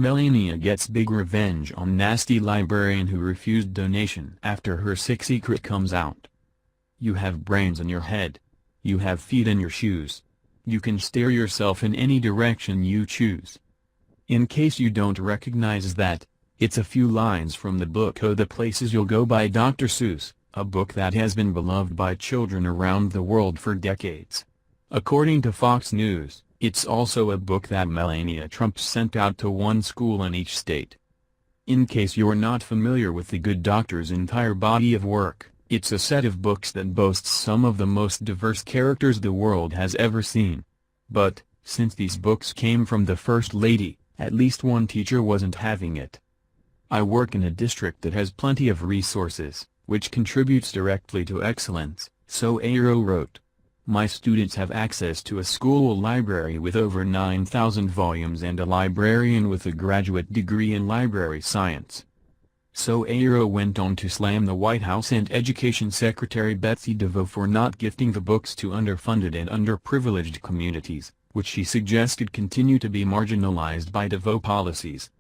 Melania gets big revenge on nasty librarian who refused donation after her sick secret comes out. You have brains in your head. You have feet in your shoes. You can steer yourself in any direction you choose. In case you don't recognize that, it's a few lines from the book Oh the Places You'll Go by Dr. Seuss, a book that has been beloved by children around the world for decades. According to Fox News, it's also a book that Melania Trump sent out to one school in each state. In case you're not familiar with the Good Doctor's entire body of work, it's a set of books that boasts some of the most diverse characters the world has ever seen. But, since these books came from the First Lady, at least one teacher wasn't having it. I work in a district that has plenty of resources, which contributes directly to excellence, so Aero wrote. My students have access to a school library with over 9,000 volumes and a librarian with a graduate degree in library science. So Aero went on to slam the White House and Education Secretary Betsy DeVos for not gifting the books to underfunded and underprivileged communities, which she suggested continue to be marginalized by DeVos policies.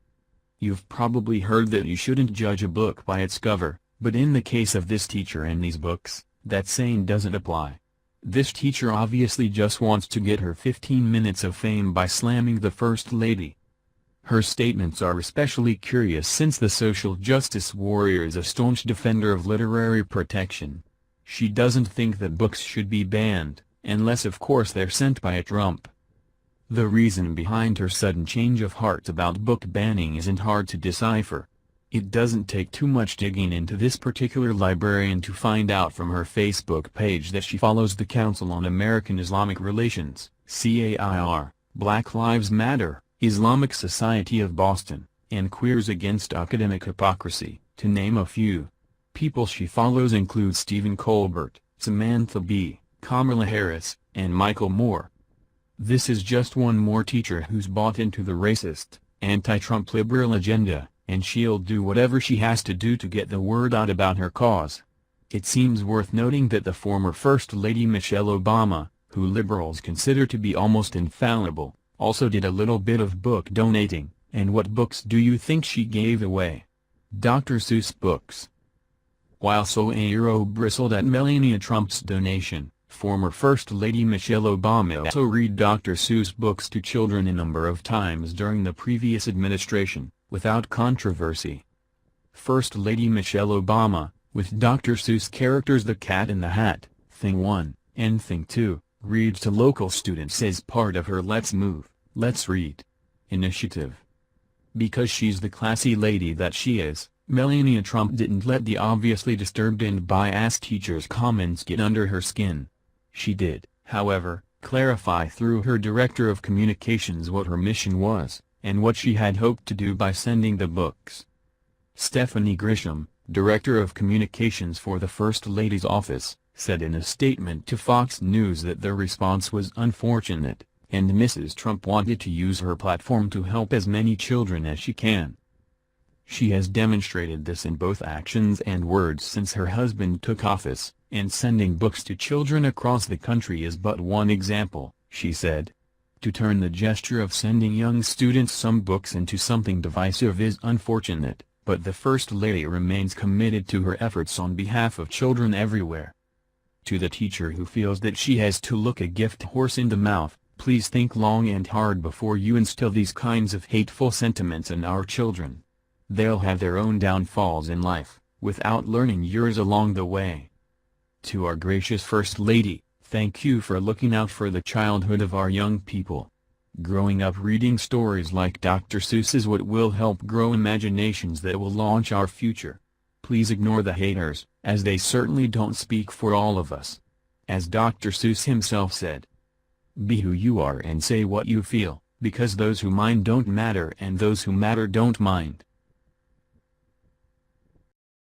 You've probably heard that you shouldn't judge a book by its cover, but in the case of this teacher and these books, that saying doesn't apply. This teacher obviously just wants to get her 15 minutes of fame by slamming the First Lady. Her statements are especially curious since the social justice warrior is a staunch defender of literary protection. She doesn't think that books should be banned, unless of course they're sent by a Trump. The reason behind her sudden change of heart about book banning isn't hard to decipher. It doesn't take too much digging into this particular librarian to find out from her Facebook page that she follows the Council on American Islamic Relations, CAIR, Black Lives Matter, Islamic Society of Boston, and Queers Against Academic Hypocrisy, to name a few. People she follows include Stephen Colbert, Samantha Bee, Kamala Harris, and Michael Moore. This is just one more teacher who's bought into the racist, anti-Trump liberal agenda, and she'll do whatever she has to do to get the word out about her cause. It seems worth noting that the former First Lady Michelle Obama, who liberals consider to be almost infallible, also did a little bit of book donating, and what books do you think she gave away? Dr. Seuss books. While Aero bristled at Melania Trump's donation, former First Lady Michelle Obama also read Dr. Seuss books to children a number of times during the previous administration, without controversy. First Lady Michelle Obama, with Dr. Seuss characters The Cat in the Hat, Thing 1, and Thing 2, reads to local students as part of her Let's Move, Let's Read initiative. Because she's the classy lady that she is, Melania Trump didn't let the obviously disturbed and biased teacher's comments get under her skin. She did, however, clarify through her director of communications what her mission was, and what she had hoped to do by sending the books. Stephanie Grisham, director of communications for the First Lady's office, said in a statement to Fox News that the response was unfortunate, and Mrs. Trump wanted to use her platform to help as many children as she can. She has demonstrated this in both actions and words since her husband took office, and sending books to children across the country is but one example, she said. To turn the gesture of sending young students some books into something divisive is unfortunate, but the First Lady remains committed to her efforts on behalf of children everywhere. To the teacher who feels that she has to look a gift horse in the mouth, please think long and hard before you instill these kinds of hateful sentiments in our children. They'll have their own downfalls in life, without learning yours along the way. To our gracious First Lady, thank you for looking out for the childhood of our young people. Growing up reading stories like Dr. Seuss is what will help grow imaginations that will launch our future. Please ignore the haters, as they certainly don't speak for all of us. As Dr. Seuss himself said, "Be who you are and say what you feel, because those who mind don't matter and those who matter don't mind."